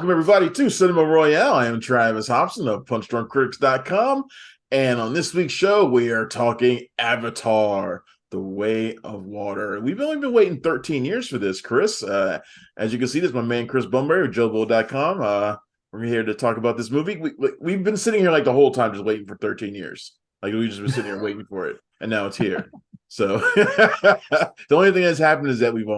Welcome, everybody, to Cinema Royale. I am Travis Hobson of PunchdrunkCritics.com. And on this week's show, we are talking Avatar, The Way of Water. We've only been waiting 13 years for this, Chris. As you can see, this is my man, Chris Bumbray of JoeBull.com. We're here to talk about this movie. We've been sitting here like the whole time just waiting for 13 years. Like, we've just been sitting here waiting for it. And now it's here. So the only thing that's happened is that we've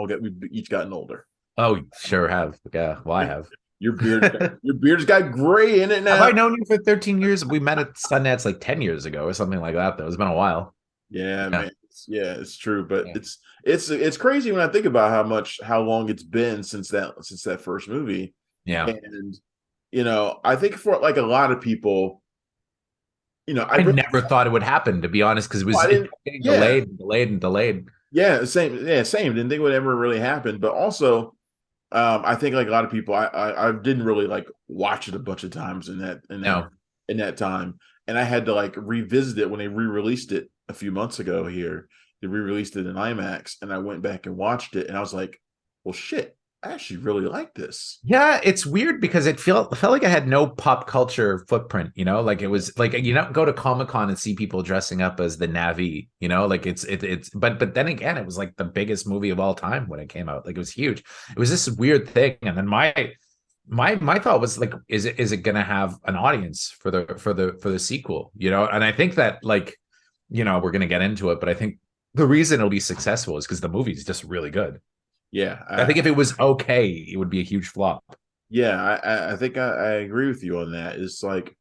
each gotten older. Oh, sure have. Yeah, well, I have. Your beard's got gray in it now. Have I known you for 13 years? We met at Sundance like 10 years ago or something like that, though. It's been a while. Yeah, man. It's true. But it's crazy when I think about how long it's been since that first movie. Yeah. And I think for like a lot of people, I never thought it would happen, to be honest, because it was getting delayed. Yeah, same. Yeah, same. Didn't think it would ever really happen. But also, I think like a lot of people, I didn't really like watch it a bunch of times in that time, and I had to like revisit it when they re-released it a few months ago here. They re-released it in IMAX, and I went back and watched it, and I was like, well, shit, I actually really like this. Yeah, it's weird because it felt like it had no pop culture footprint, like it was like, go to Comic-Con and see people dressing up as the Na'vi, like it's but then again, it was like the biggest movie of all time when it came out. Like, it was huge. It was this weird thing. And then my thought was like, is it gonna have an audience for the sequel? And I think that, like, we're gonna get into it, but I think the reason it'll be successful is because the movie is just really good. Yeah, I think if it was okay, it would be a huge flop. Yeah, I think I agree with you on that. It's like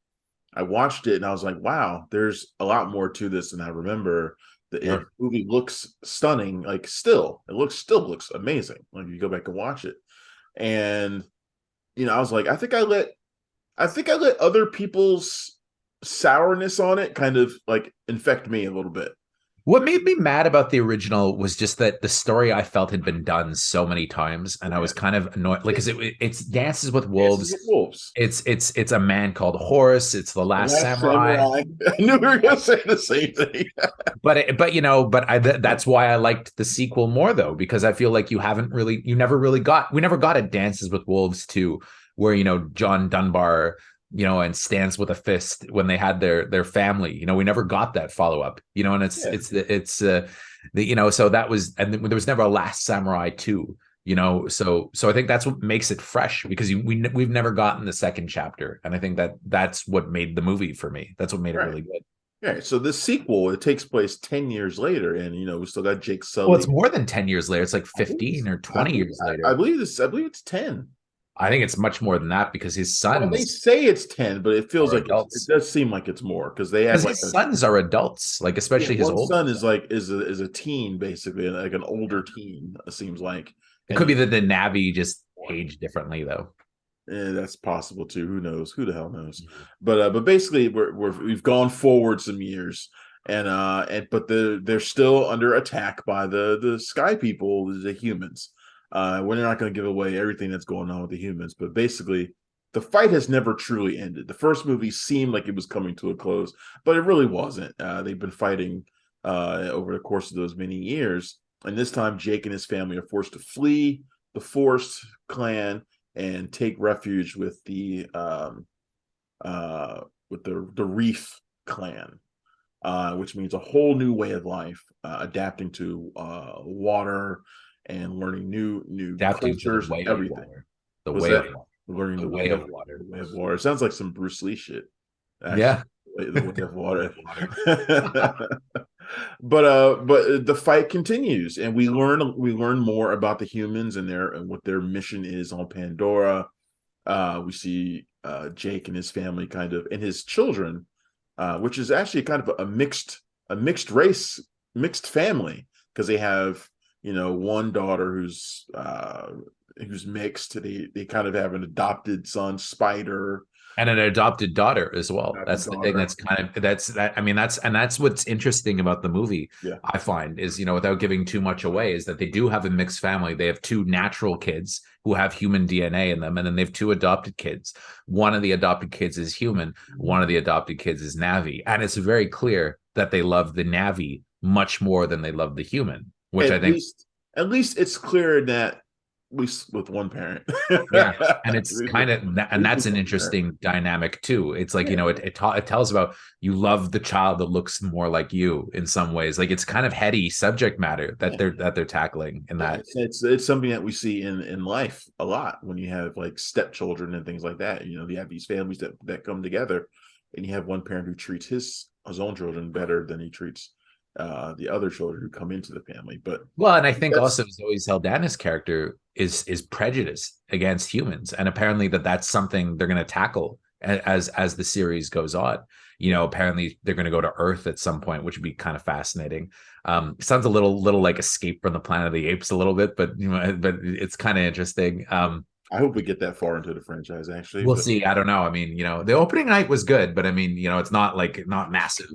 I watched it and I was like, wow, there's a lot more to this than I remember. The movie looks stunning. Like, still looks amazing. Like, you go back and watch it, and I was like, I think I let other people's sourness on it kind of like infect me a little bit. What made me mad about the original was just that the story, I felt, had been done so many times, and I was kind of annoyed. Like, because it's Dances with Wolves. It's a man called Horus. It's The Last Samurai. I knew we were gonna say the same thing. That's why I liked the sequel more, though, because I feel like we never got a Dances with Wolves 2, where John Dunbar and stands with a fist when they had their family. We never got that follow-up, and so that was, and there was never a Last Samurai 2, so I think that's what makes it fresh, because we've never gotten the second chapter, and I think that's what made the movie for me. That's what made it really good. Yeah, so this sequel, it takes place 10 years later, and we still got Jake Sully. Well, it's more than 10 years later. It's like 15 or 20 years later. I believe it's 10. I think it's much more than that, because his sons. Well, they say it's 10, but it feels like it does seem like it's more, because they have his sons are adults, like, especially his old son is a teen, basically, like an older teen. It seems like it could be that the Na'vi just age differently, though. Yeah, that's possible too. Who knows? Who the hell knows? But basically, we've gone forward some years, but they're still under attack by the sky people, the humans. We're not going to give away everything that's going on with the humans, but basically the fight has never truly ended. The first movie seemed like it was coming to a close, but it really wasn't. They've been fighting over the course of those many years, and this time Jake and his family are forced to flee the Forest clan and take refuge with the Reef clan, which means a whole new way of life, adapting to water and learning new cultures, everything. Learning the way of water. The way of water. It sounds like some Bruce Lee shit. Actually. Yeah. The way of water. But the fight continues, and we learn more about the humans and what their mission is on Pandora. We see Jake and his family and his children, which is actually kind of a mixed race, mixed family, because they have one daughter who's mixed. They kind of have an adopted son, Spider, and an adopted daughter as well. That's the thing. That's what's interesting about the movie. Yeah. I find is, without giving too much away, is that they do have a mixed family. They have two natural kids who have human DNA in them, and then they have two adopted kids. One of the adopted kids is human. One of the adopted kids is Na'vi, and it's very clear that they love the Na'vi much more than they love the human. Which I think, at least it's clear that least with one parent. Yeah, and it's At kind of, and least that's with an one parent. interesting dynamic too. It's like, Yeah. it tells about you love the child that looks more like you in some ways. Like it's kind of heady subject matter that Yeah. they're tackling in Yeah, that. it's something that we see in life a lot when you have like stepchildren and things like that. You know, you have these families that come together, and you have one parent who treats his own children better than he treats the other children who come into the family. But Well, and I think that's also Zoe Saldana's character is prejudiced against humans, and apparently that's something they're going to tackle as the series goes on. Apparently they're going to go to Earth at some point, which would be kind of fascinating. Sounds a little like Escape from the Planet of the Apes a little bit, but it's kind of interesting. I hope we get that far into the franchise actually. We'll But see. I don't know. I mean, the opening night was good, but I mean, it's not massive.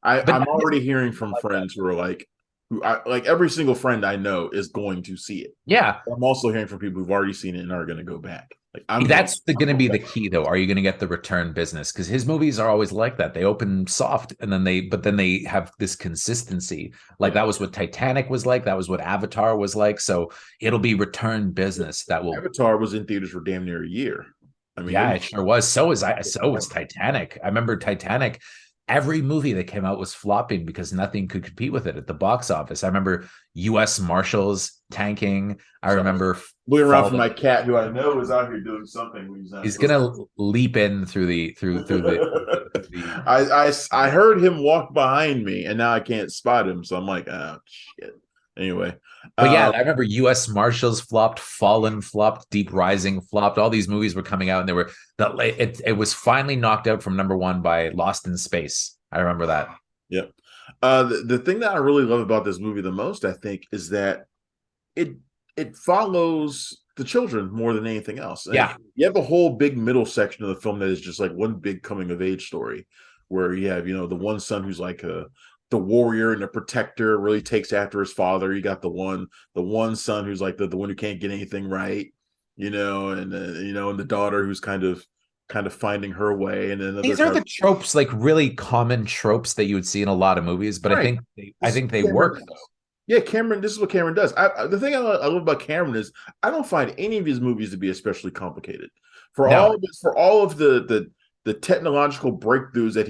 But I'm already hearing from friends who are like, who I like every single friend I know is going to see it. yeah, I'm also hearing from people who've already seen it and are going to go back. Like I'm Going to going be the back. key, though. Are you going to get the return business? Because his movies are always like that. They open soft, and then they have this consistency. Like Yeah. that was what Titanic was like. That was what Avatar was like. So it'll be return business that will. Avatar was in theaters for damn near a year. I mean, it Yeah, was it sure was. So was Titanic. I remember Titanic. Every movie that came out was flopping because nothing could compete with it at the box office. I remember U.S. Marshals tanking. I sorry. remember Looking around for Fall. my cat, who I know is out here doing something when he's not He's supposed gonna leap in to. through the I heard him walk behind me, and now I can't spot him. So I'm like, oh shit. Anyway, But yeah, um, I remember U.S. Marshals flopped, Fallen flopped, Deep Rising flopped. All these movies were coming out, and they were that it was finally knocked out from number one by Lost in Space. I remember that. yeah. The thing that I really love about this movie the most, I think, is that it it follows the children more than anything else. And Yeah, you have a whole big middle section of the film that is just like one big coming of age story, where you have the one son who's like the warrior and the protector, really takes after his father. You got the one son who's like the one who can't get anything right, and the daughter who's kind of finding her way, and then another these are kind the of tropes, like really common tropes that you would see in a lot of movies. But right. I This is think they Cameron work does. though. Yeah, Cameron. This is what Cameron does. The thing I love about Cameron is I don't find any of his movies to be especially complicated. No, For all of the technological breakthroughs that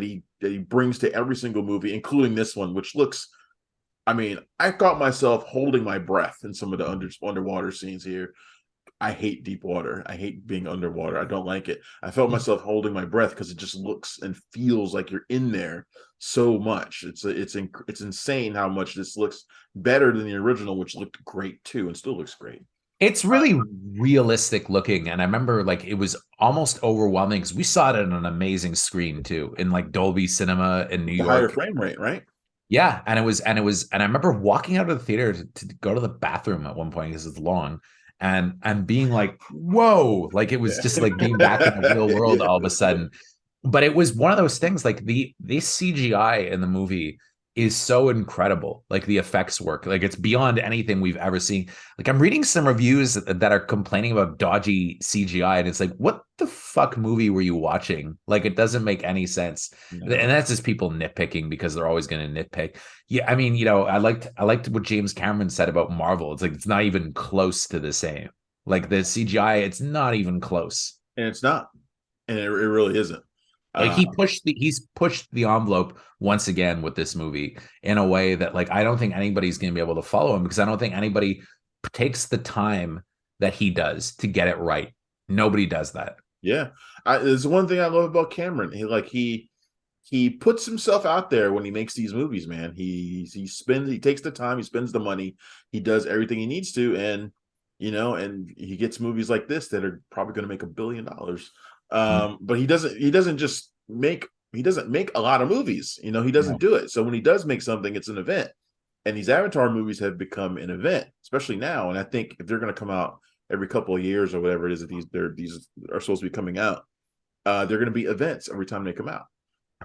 he brings to every single movie, including this one, which looks. I mean, I caught myself holding my breath in some of the underwater scenes here. I hate deep water. I hate being underwater. I don't like it. I felt myself holding my breath because it just looks and feels like you're in there so much. It's insane how much this looks better than the original, which looked great too, and still looks great. it's really realistic looking, and I remember like it was almost overwhelming because we saw it on an amazing screen too, in like Dolby Cinema in New The higher York. frame rate, right? Yeah, and I remember walking out of the theater to go to the bathroom at one point because it's long, and being like, "Whoa!" Like it was just like being back in the real world all of a Yeah. sudden. But it was one of those things like the CGI in the movie is so incredible. Like the effects work, like it's beyond anything we've ever seen. Like I'm reading some reviews that are complaining about dodgy CGI, and it's like, what the fuck movie were you watching? Like it doesn't make any sense. And No. that's just people nitpicking because they're always going to nitpick. Yeah, I mean, I liked what James Cameron said about Marvel. It's like it's not even close to the same. Like the CGI, it's not even close. And it's not, and it really isn't. Like Uh, he's pushed the envelope once again with this movie in a way that like I don't think anybody's going to be able to follow him because I don't think anybody takes the time that he does to get it right. Nobody does that. yeah, there's one thing I love about Cameron. He puts himself out there when he makes these movies, man. He takes the time, he spends the money, he does everything he needs to, and he gets movies like this that are probably going to make $1 billion. Mm, But he doesn't make a lot of movies. He doesn't no. do it. So when he does make something, it's an event. And these Avatar movies have become an event, especially now. And I think if they're going to come out every couple of years or whatever it is that these are supposed to be coming out, they're going to be events every time they come out.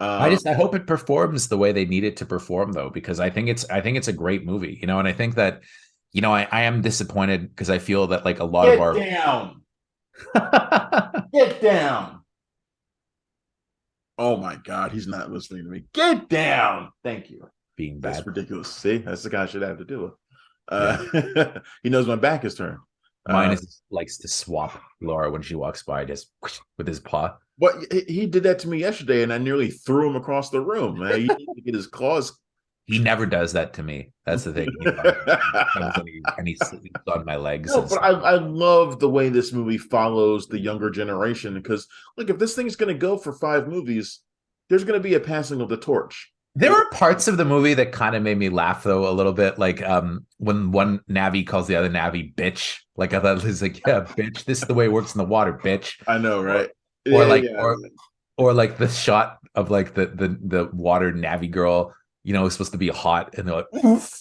Um, I hope it performs the way they need it to perform though, because I think it's a great movie, and I think that, I am disappointed because I feel that like a lot of get our down, get down. Oh my God, he's not listening to me. Get down. Thank you. being That's bad. ridiculous. See, that's the guy I should have to do it. Yeah. He knows my back is turned. Mine Uh, is likes to swap Laura when she walks by, just with his paw. but he did that to me yesterday, and I nearly threw him across the room. He needs to get his claws. He never does that to me. That's the thing. He comes and he sleeps on my legs No, and but stuff. I love the way this movie follows the younger generation because, look, if this thing's going to go for 5 movies, there's going to be a passing of the torch. There were parts of the movie that kind of made me laugh though a little bit, like when one Navi calls the other Navi bitch. Like I thought it was like, yeah, bitch, this is the way it works in the water, bitch. I know, right? Or Yeah, like yeah. or like the shot of like the water Navi girl, is supposed to be hot, and they're like, oof.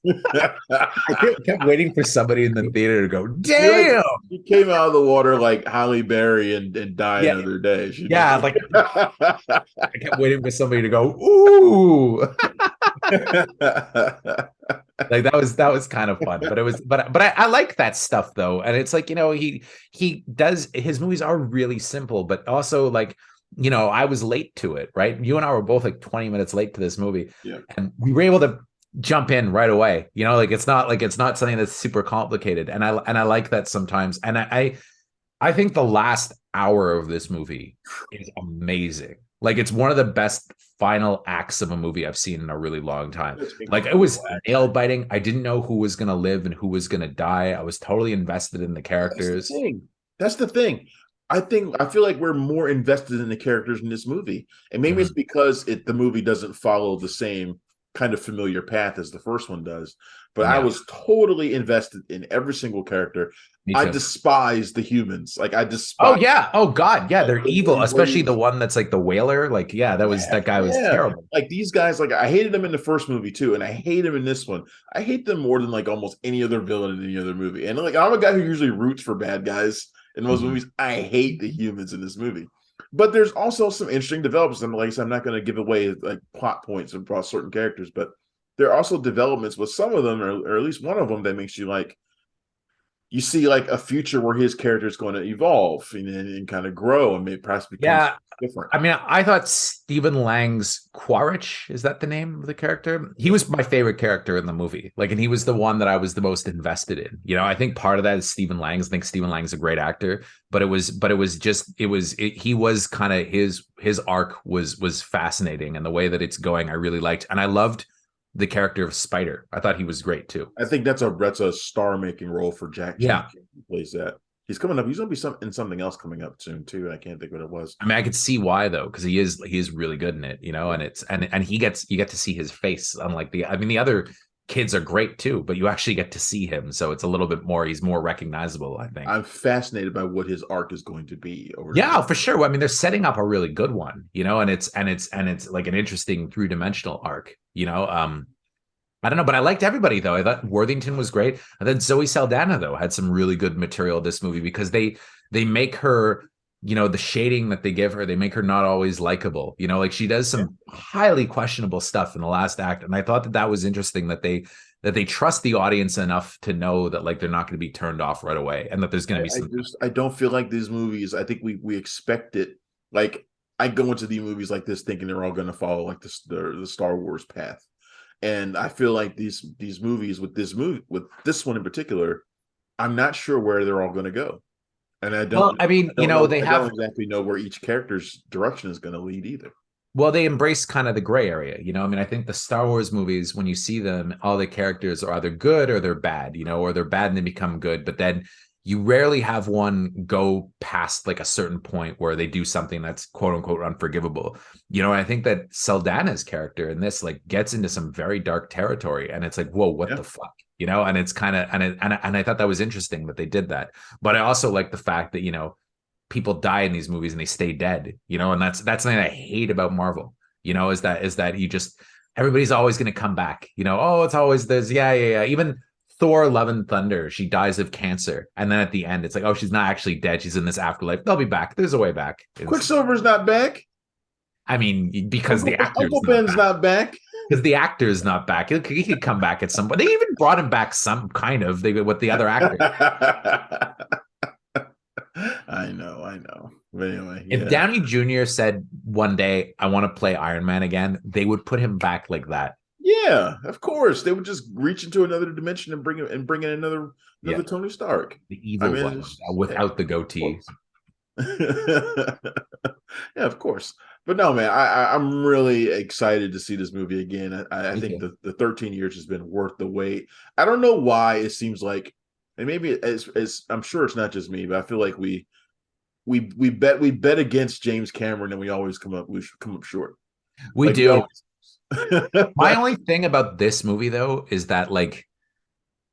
I kept waiting for somebody in the theater to go, She like damn. she came out of the water like Halle Berry and died Yeah, another day. She just yeah, like I kept waiting for somebody to go, ooh. Like that was kind of fun, but it was but I like that stuff though. And it's like, he does, his movies are really simple, but also like, I was late to it, right? You and I were both like 20 minutes late to this movie, Yeah. and we were able to jump in right away. Like it's not something that's super complicated. And I like that sometimes. And I think the last hour of this movie is amazing. Like it's one of the best final acts of a movie I've seen in a really long time. It's Like it was incredible acting. nail biting. I didn't know who was going to live and who was going to die. I was totally invested in the That's the characters. thing. That's the thing. I feel like we're more invested in the characters in this movie. And maybe it's Mhm. because the movie doesn't follow the same kind of familiar path as the first one does. But I Yeah, was totally invested in every single character. me I too. despise the humans. Like I Oh despise yeah. Oh God. Yeah, they're the evil, especially the race. one that's like the whaler. Like, yeah, Yeah, that guy was yeah. terrible. Like these guys, like I hated them in the first movie too, and I hate them in this one. I hate them more than like almost any other villain in any other movie. And like I'm a guy who usually roots for bad guys in most Mhm. movies. I hate the humans in this movie. But there's also some interesting developments. And like I said, I'm not going to give away like plot points across certain characters, but there are also developments with some of them, or at least one of them, that makes you like you see like a future where his character is going to evolve and kind of grow and maybe perhaps become Yeah, different. I mean, I thought Stephen Lang's Quaritch, is that the name of the character? He was my favorite character in the movie. Like, and he was the one that I was the most invested in. I think part of that is Stephen Lang's. I think Stephen Lang's a great actor, but he was kind of his arc was fascinating, and the way that it's going, I really liked. And I loved the character of Spider. I thought he was great too. I think that's a star making role for Jack Yeah. Jenkins, who plays that. He's coming up. He's going to be in something else coming up soon too. I can't think what it was. I mean, I could see why though, because he is really good in it, Yeah. and you get to see his face. Unlike the other kids are great too, but you actually get to see him, so it's a little bit more. He's more recognizable, I think. I'm fascinated by what his arc is going to be over the Yeah, next. for sure. Well, I mean, they're setting up a really good one, and it's like an interesting 3-dimensional arc. I don't know, but I liked everybody though. I thought Worthington was great. And then Zoe Saldana though had some really good material this movie, because they make her, the shading that they give her, they make her not always likable. Like she does Yeah. some highly questionable stuff in the last act, and I thought that was interesting that they trust the audience enough to know that like they're not going to be turned off right away, and that there's going to be some. I don't feel like these movies. I think we expect it. Like I go into the movies like this thinking they're all going to follow like the Star Wars path. And I feel like these movies with this one in particular, I'm not sure where they're all going to go, and Well, I mean, they I don't have. exactly know where each character's direction is going to lead either. Well, they embrace kind of the gray area, I mean, I think the Star Wars movies, when you see them, all the characters are either good or they're bad, or they're bad and they become good. But then you rarely have one go past like a certain point where they do something that's quote unquote unforgivable. And I think that Saldana's character in this like gets into some very dark territory, and it's like, whoa, what Yeah. the fuck, And it's kind of and I thought that was interesting that they did that. But I also like the fact that people die in these movies and they stay dead, and that's something I hate about Marvel, is that you just, everybody's always going to come back, oh, it's always this, yeah. Even Thor Love and Thunder, she dies of cancer, and then at the end it's like, oh, she's not actually dead, she's in this afterlife, they'll be back, there's a way back. Quicksilver's not back. I mean, because the actor's Uncle not Ben's back. not back. Because the actor's not back. He could come back at some point. They even brought him back some kind of, with the other actor. I know. But anyway, If yeah. Downey Jr. said one day, I want to play Iron Man again, they would put him back like that. Yeah, of course. They would just reach into another dimension and bring in Yeah, another Tony Stark. the I evil mean, one yeah, without the of goatee. course. Yeah, of course. But no, man, I'm really excited to see this movie again. I Me think too. the 13 years has been worth the wait. I don't know why it seems like, and maybe as I'm sure it's not just me, but I feel like we bet against James Cameron and we come up short. We Like we do. always. My only thing about this movie though is that like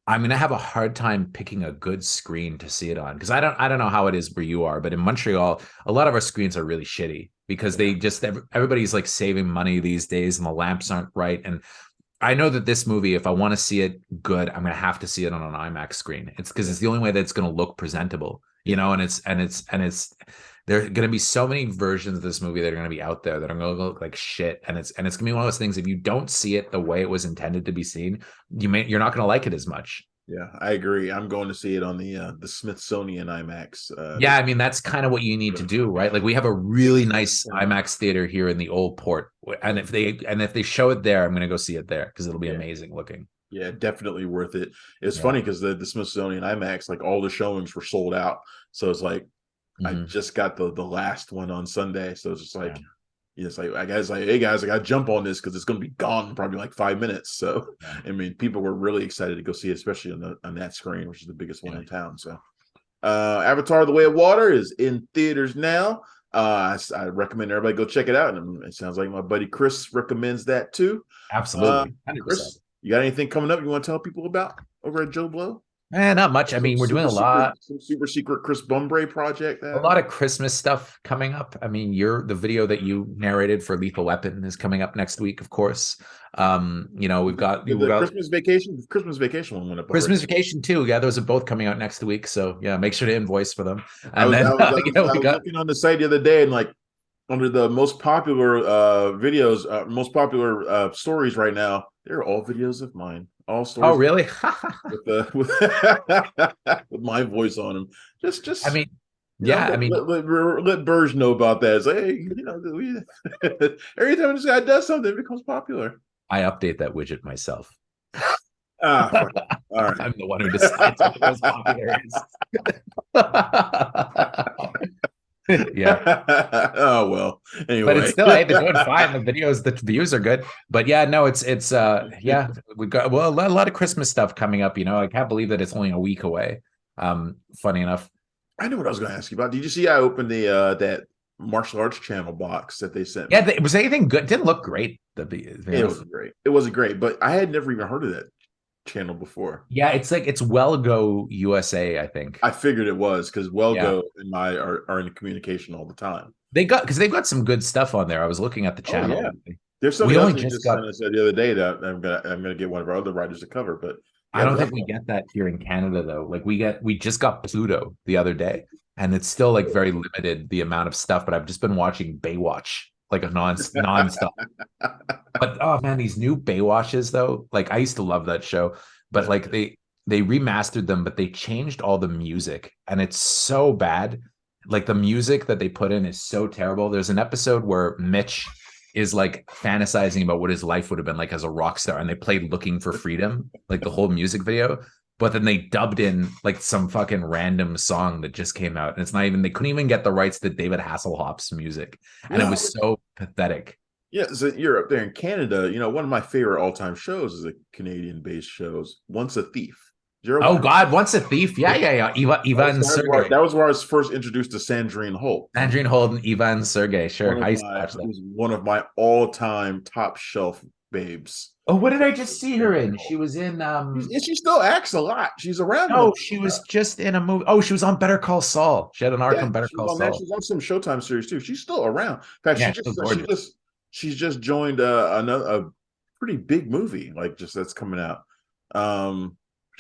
I'm gonna have a hard time picking a good screen to see it on because I don't know how it is where you are, but in Montreal, a lot of our screens are really shitty because Yeah, they just everybody's like saving money these days and the lamps aren't right. And I know that this movie, if I want to see it good, I'm gonna have to see it on an IMAX screen. It's because yeah, it's the only way that it's gonna look presentable, you yeah. know. And it's there are gonna be so many versions of this movie that are gonna be out there that are gonna look like shit. And it's gonna be one of those things. If you don't see it the way it was intended to be seen, you're not gonna like it as much. Yeah, I agree. I'm going to see it on the Smithsonian IMAX. Yeah, I mean that's kind of what you need to do, right? Like we have a really nice Yeah, IMAX theater here in the Old Port, and if they show it there, I'm gonna go see it there because it'll be yeah, amazing looking. yeah, definitely worth it. It's Yeah. funny because the Smithsonian IMAX, like all the showings were sold out. So it's like I Mhm. just got the last one on Sunday. So it's just Yeah. like, yeah, it's like I guys like, hey guys, I got to jump on this because it's going to be gone in probably like 5 minutes. So Yeah. I mean, people were really excited to go see it, especially on that screen, which is the biggest one Yeah. in town. So Avatar: The Way of Water is in theaters now. I recommend everybody go check it out, and it sounds like my buddy Chris recommends that too. Uh, Absolutely. 100%. Chris, you got anything coming up you want to tell people about over at Joe Blow? Not much. I mean, we're doing Some super secret Chris Bumbray project. a lot of Christmas stuff coming up. I mean, the video that you narrated for Lethal Weapon is coming up next week, of course. We've got The Christmas Vacation one went up already. Christmas Vacation too. Yeah, those are both coming out next week. So yeah, make sure to invoice for them. I And was I then was I was, I we was got looking on the site the other day, and like under the most popular videos, most popular stories right now, they're all videos of mine. All oh stories really? with the with my voice on them. I Just mean, yeah, I mean, let Burge know about that. It's like, hey, every time this guy does something, it becomes popular. I update that widget myself. Fuck. All right. I'm the one who decides what the most popular is. Yeah. Oh well. But it's Anyway. still, hey, they're doing fine. The videos, the views are good. But yeah, no, yeah, we got a lot of Christmas stuff coming up. I can't believe that it's only a week away. Funny enough. I know what I was going to ask you about. Did you see I opened the that martial arts channel box that they sent me? Yeah, was anything good? Didn't look great. It wasn't great. It wasn't great, but I had never even heard of that channel before. Yeah, it's Well Go USA, I think. I figured it was because Yeah. Wellgo and I are in communication all the time. Because they've got some good stuff on there. I was looking at the Oh channel. yeah. There's something We else only they just just got sent us the other day that I'm gonna get one of our other writers to cover. But I yeah, don't think we get that here in Canada though. Like we just got Pluto the other day, and it's still like very limited the amount of stuff. But I've just been watching Baywatch like a nonstop. But oh man, these new Baywatches though, like I used to love that show, but like they remastered them, but they changed all the music, and it's so bad. Like the music that they put in is so terrible. There's an episode where Mitch is like fantasizing about what his life would have been like as a rock star, and they played "Looking for Freedom," like the whole music video. But then they dubbed in like some fucking random song that just came out, and they couldn't even get the rights to David Hasselhoff's music, and it no, was so pathetic. yeah. So you're up there in Canada. One of my favorite all time shows is a Canadian based shows. Once a Thief. Oh God, Once a Thief. Yeah. Ivan Sergey. That was where I was first introduced to Sandrine Holt. Sandrine Holden, Ivan Sergey. Sure. I used to watch It that. was one of my all-time top shelf babes. Oh, what did I just see her in? She was in And she still acts a lot. She's around. no, she was just in a movie. Oh, she was on Better Call Saul. She had an arc Yeah, on Better she Call was on that. Saul. She's on some Showtime series too. She's still around. In fact, Yeah, she's gorgeous. she's just joined a pretty big movie like just that's coming out.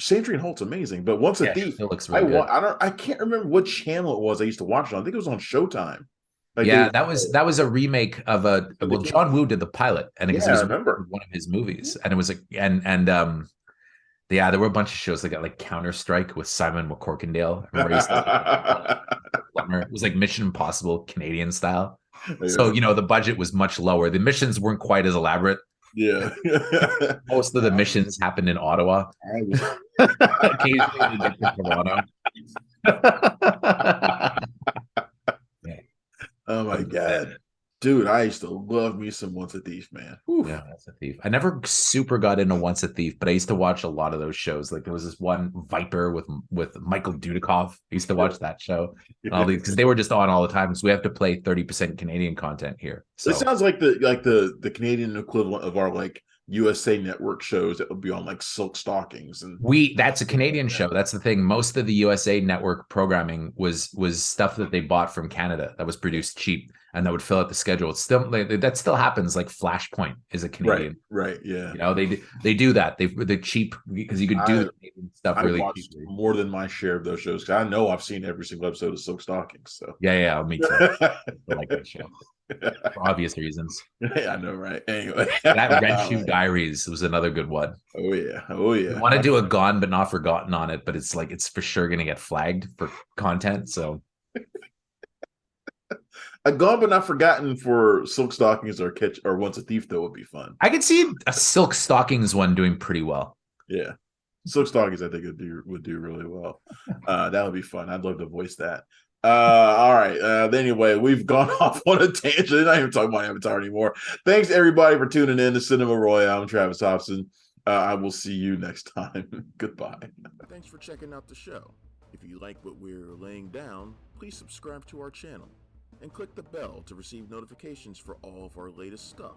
Sandrine Holt's amazing, but Once a Yeah, she Thief, still looks really good. I can't remember what channel it was I used to watch it on. I think it was on Showtime. Like Yeah, that was a remake of John Woo did the pilot, and because yeah, it I was remember. one of his movies, and it was like yeah, there were a bunch of shows that got like Counter Strike with Simon McCorkindale. I remember it was like Mission Impossible Canadian style. So the budget was much lower. The missions weren't quite as elaborate, Yeah. Most of the missions happened in Ottawa. I was Occasionally they get to Toronto. Yeah. Oh my But yeah, god, dude! I used to love me some Once a Thief, man. Oof. yeah, that's a thief. I never super got into Once a Thief, but I used to watch a lot of those shows. Like there was this one Viper with Michael Dudikoff. I used to watch that show and all these because they were just on all the time. So we have to play 30% Canadian content here. This So sounds like the Canadian equivalent of our like USA Network shows that would be on like Silk Stockings and that's a stuff like Canadian that. show. That's the thing. Most of the USA Network programming was stuff that they bought from Canada that was produced cheap and that would fill out the schedule. It's still that still happens. Like Flashpoint is a Right, Canadian. right, yeah. You know, they do that. They're cheap because you could do I the Canadian stuff I really watched cheaply. more than my share of those shows. 'Cause I know I've seen every single episode of Silk Stockings. So Yeah, yeah, me too. I like that show for obvious reasons. yeah, I know, right? Anyway, That Red Shoe Diaries was another good one. oh yeah, oh We yeah. want to do a gone but not forgotten on it, but it's like it's for sure going to get flagged for content. So A Gone but Not Forgotten for Silk Stockings or Catch or Once a Thief though would be fun. I could see a Silk Stockings one doing pretty well. Yeah. Silk Stockings, I think would do really well. That would be fun. I'd love to voice that. All right. Anyway, we've gone off on a tangent. I'm not even talking about Avatar anymore. Thanks everybody for tuning in to Cinema Royale. I'm Travis Hobson. I will see you next time. Goodbye. Thanks for checking out the show. If you like what we're laying down, please subscribe to our channel and click the bell to receive notifications for all of our latest stuff.